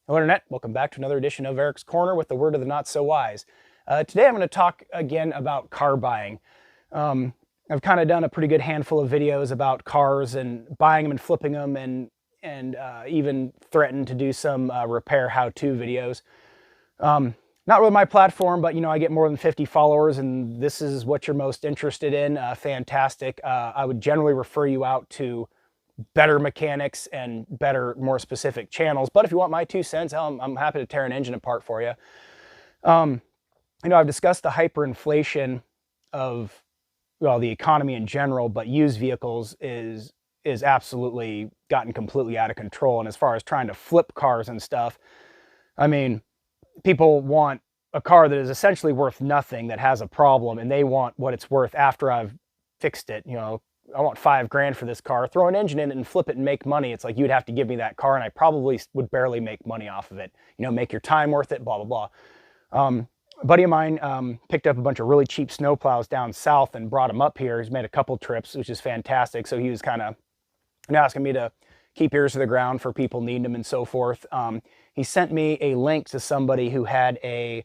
Hello Internet, welcome back to another edition of Eric's Corner with the word of the not so wise. Today I'm going to talk again about car buying. I've kind of done a pretty good handful of videos about cars and buying them and flipping them and even threatened to do some repair how-to videos. Not really my platform, but I get more than 50 followers and this is what you're most interested in. Fantastic. I would generally refer you out to better mechanics and better, more specific channels. But if you want my 2 cents, I'm happy to tear an engine apart for you. I've discussed the hyperinflation of, well, the economy in general, but used vehicles is absolutely gotten completely out of control. And as far as trying to flip cars and stuff, I mean, people want a car that is essentially worth nothing, that has a problem, and they want what it's worth after I've fixed it. I want $5 grand for this car, throw an engine in it and flip it and make money. It's like, you'd have to give me that car and I probably would barely make money off of it. Make your time worth it, blah, blah, blah. A buddy of mine picked up a bunch of really cheap snow plows down south and brought them up here. He's made a couple trips, which is fantastic. So he was kind of asking me to keep ears to the ground for people needing them and so forth. He sent me a link to somebody who had I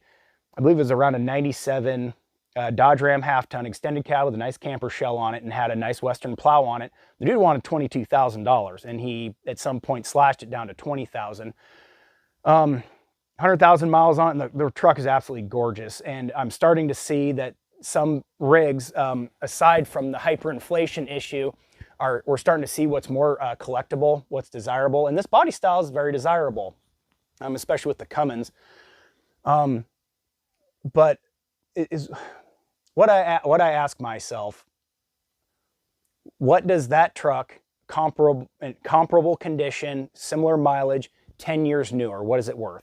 believe it was around a 97 Dodge Ram half-ton extended cab with a nice camper shell on it and had a nice Western plow on it. The dude wanted $22,000 and he at some point slashed it down to $20,000. 100,000 miles on it, and the truck is absolutely gorgeous. And I'm starting to see that some rigs, aside from the hyperinflation issue, we're starting to see what's more collectible, what's desirable. And this body style is very desirable, especially with the Cummins. But is what I ask myself, what does that truck, comparable condition, similar mileage, 10 years newer, what is it worth?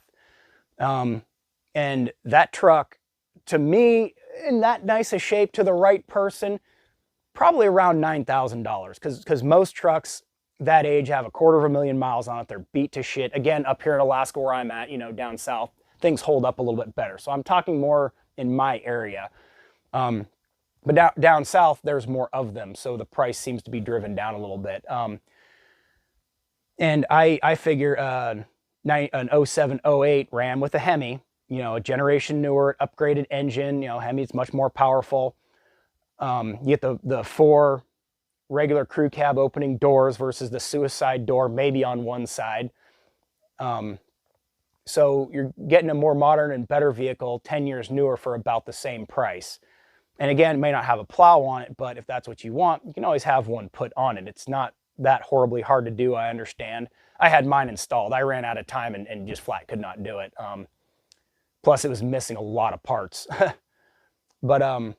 And that truck, to me, in that nice a shape to the right person, probably around $9,000, because most trucks that age have 250,000 miles on it. They're beat to shit. Again, up here in Alaska where I'm at, down south, things hold up a little bit better. So I'm talking more in my area. But down south, there's more of them, so the price seems to be driven down a little bit. And I figure an 07, 08 Ram with a Hemi, a generation newer, upgraded engine. Hemi's much more powerful. You get the 4 regular crew cab opening doors versus the suicide door maybe on one side. So you're getting a more modern and better vehicle, 10 years newer, for about the same price. And again, it may not have a plow on it, but if that's what you want, you can always have one put on it. It's not that horribly hard to do, I understand. I had mine installed. I ran out of time and just flat could not do it. Plus, it was missing a lot of parts. But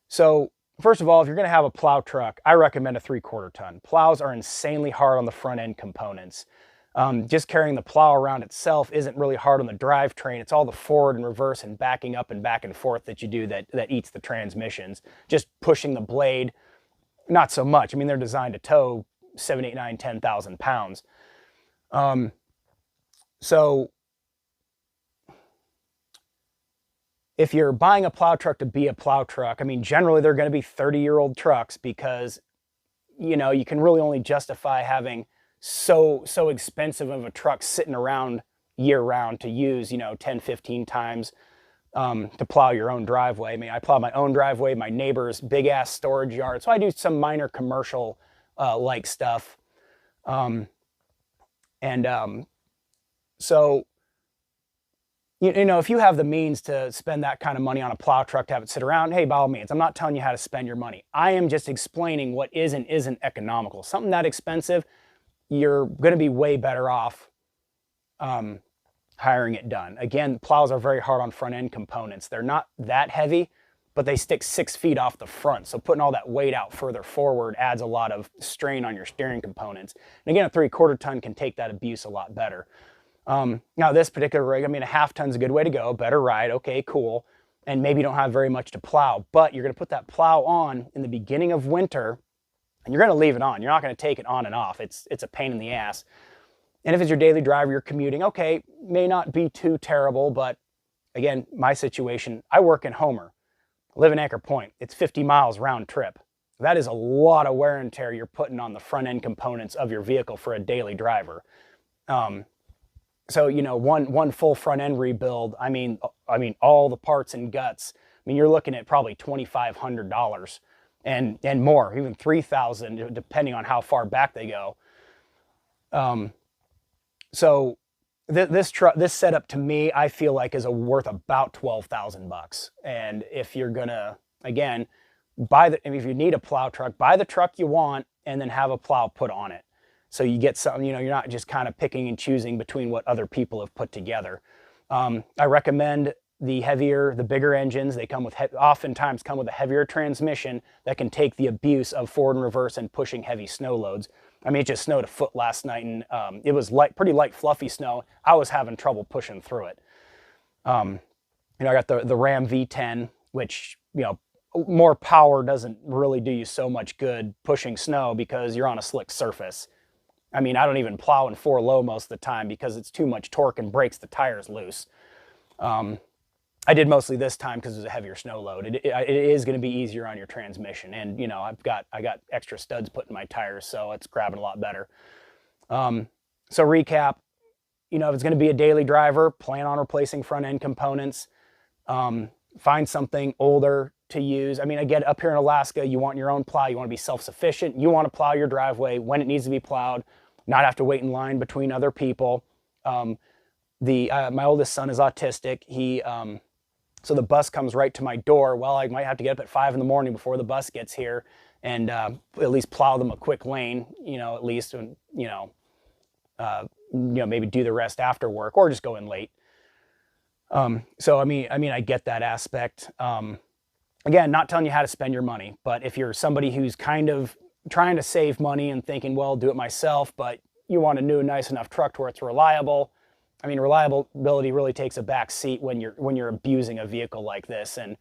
so first of all, if you're going to have a plow truck, I recommend a 3/4 ton. Plows are insanely hard on the front end components. Just carrying the plow around itself isn't really hard on the drivetrain. It's all the forward and reverse and backing up and back and forth that you do that eats the transmissions. Just pushing the blade, not so much. I mean, they're designed to tow 7, 8, 9, 10,000 pounds. So if you're buying a plow truck to be a plow truck, I mean, generally they're going to be 30-year-old trucks because, you can really only justify having so expensive of a truck sitting around year round to use, 10, 15 times to plow your own driveway. I mean, I plow my own driveway, my neighbor's big ass storage yard. So I do some minor commercial like stuff. So, if you have the means to spend that kind of money on a plow truck to have it sit around, hey, by all means, I'm not telling you how to spend your money. I am just explaining what is and isn't economical. Something that expensive, you're going to be way better off hiring it done. Again, plows are very hard on front end components. They're not that heavy, but they stick 6 feet off the front. So putting all that weight out further forward adds a lot of strain on your steering components. And again, a 3/4 ton can take that abuse a lot better. Now this particular rig, I mean, a half ton's a good way to go, better ride, okay, cool. And maybe you don't have very much to plow, but you're going to put that plow on in the beginning of winter and you're going to leave it on. You're not going to take it on and off. It's a pain in the ass. And if it's your daily driver, you're commuting, okay, may not be too terrible, but again, my situation, I work in Homer, live in Anchor Point. It's 50 miles round trip. That is a lot of wear and tear you're putting on the front end components of your vehicle for a daily driver. So, you know, one full front end rebuild, I mean all the parts and guts, I mean, you're looking at probably $2,500 and more, even 3,000, depending on how far back they go. So this setup to me, I feel like is worth about 12,000 bucks. And if you're gonna, again, if you need a plow truck, buy the truck you want and then have a plow put on it. So you get something, you know, you're not just kind of picking and choosing between what other people have put together. I recommend the bigger engines. They oftentimes come with a heavier transmission that can take the abuse of forward and reverse and pushing heavy snow loads. I mean, it just snowed a foot last night, and it was pretty light, fluffy snow. I was having trouble pushing through it. You know, I got the Ram V10, which, you know, more power doesn't really do you so much good pushing snow because you're on a slick surface. I mean, I don't even plow in 4 low most of the time because it's too much torque and breaks the tires loose. I did mostly this time because it was a heavier snow load. It is going to be easier on your transmission, and you know, I got extra studs put in my tires, so it's grabbing a lot better. So recap, you know, if it's going to be a daily driver, plan on replacing front end components. Find something older to use. I mean, again, up here in Alaska, you want your own plow. You want to be self-sufficient. You want to plow your driveway when it needs to be plowed, not have to wait in line between other people. My oldest son is autistic. So the bus comes right to my door. Well, I might have to get up at 5 in the morning before the bus gets here and at least plow them a quick lane, you know, at least, maybe do the rest after work or just go in late. So, I mean, I get that aspect. Again, not telling you how to spend your money, but if you're somebody who's kind of trying to save money and thinking, well, do it myself, but you want a new, nice enough truck to where it's reliable. I mean, reliability really takes a back seat when you're abusing a vehicle like this. And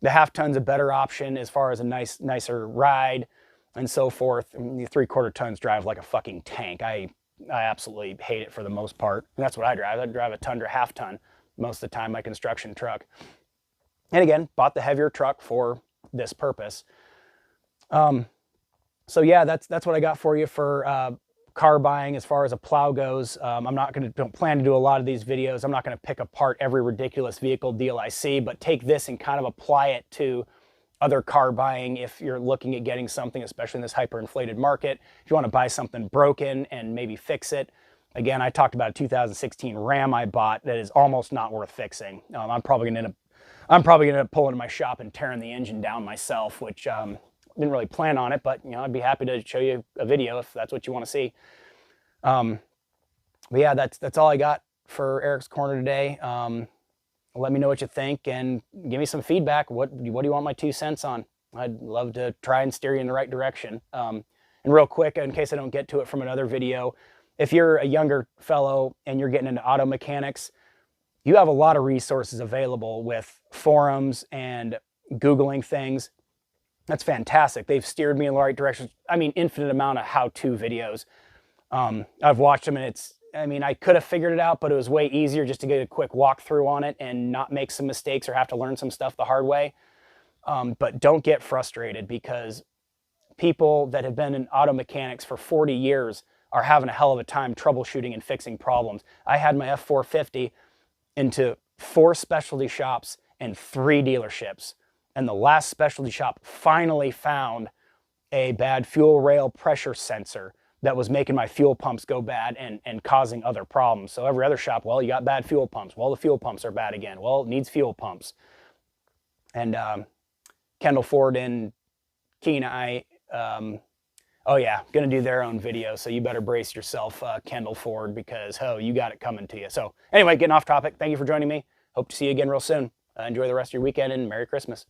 the half ton's a better option as far as a nicer ride and so forth. I mean, the 3/4 tons drive like a fucking tank. I absolutely hate it for the most part. And that's what I drive. I drive a ton or half ton most of the time, my construction truck. And again, bought the heavier truck for this purpose. So yeah, that's what I got for you for car buying as far as a plow goes. Don't plan to do a lot of these videos. I'm not going to pick apart every ridiculous vehicle deal I see, but take this and kind of apply it to other car buying if you're looking at getting something, especially in this hyperinflated market. If you want to buy something broken and maybe fix it. Again, I talked about a 2016 Ram I bought that is almost not worth fixing. I'm probably going to end up pulling to my shop and tearing the engine down myself, which didn't really plan on it, but you know, I'd be happy to show you a video if that's what you want to see. But yeah, that's all I got for Eric's Corner today. Let me know what you think and give me some feedback. What do you want my 2 cents on? I'd love to try and steer you in the right direction. And real quick, in case I don't get to it from another video, if you're a younger fellow and you're getting into auto mechanics, you have a lot of resources available with forums and Googling things. That's fantastic. They've steered me in the right direction. I mean, infinite amount of how-to videos. I've watched them and I could have figured it out, but it was way easier just to get a quick walkthrough on it and not make some mistakes or have to learn some stuff the hard way. But don't get frustrated because people that have been in auto mechanics for 40 years are having a hell of a time troubleshooting and fixing problems. I had my F450 into 4 specialty shops and 3 dealerships. And the last specialty shop finally found a bad fuel rail pressure sensor that was making my fuel pumps go bad and causing other problems. So every other shop, well, you got bad fuel pumps. Well, the fuel pumps are bad again. Well, it needs fuel pumps. And Kendall Ford and Kenai, oh yeah, gonna do their own video. So you better brace yourself, Kendall Ford, because you got it coming to you. So anyway, getting off topic. Thank you for joining me. Hope to see you again real soon. Enjoy the rest of your weekend and Merry Christmas.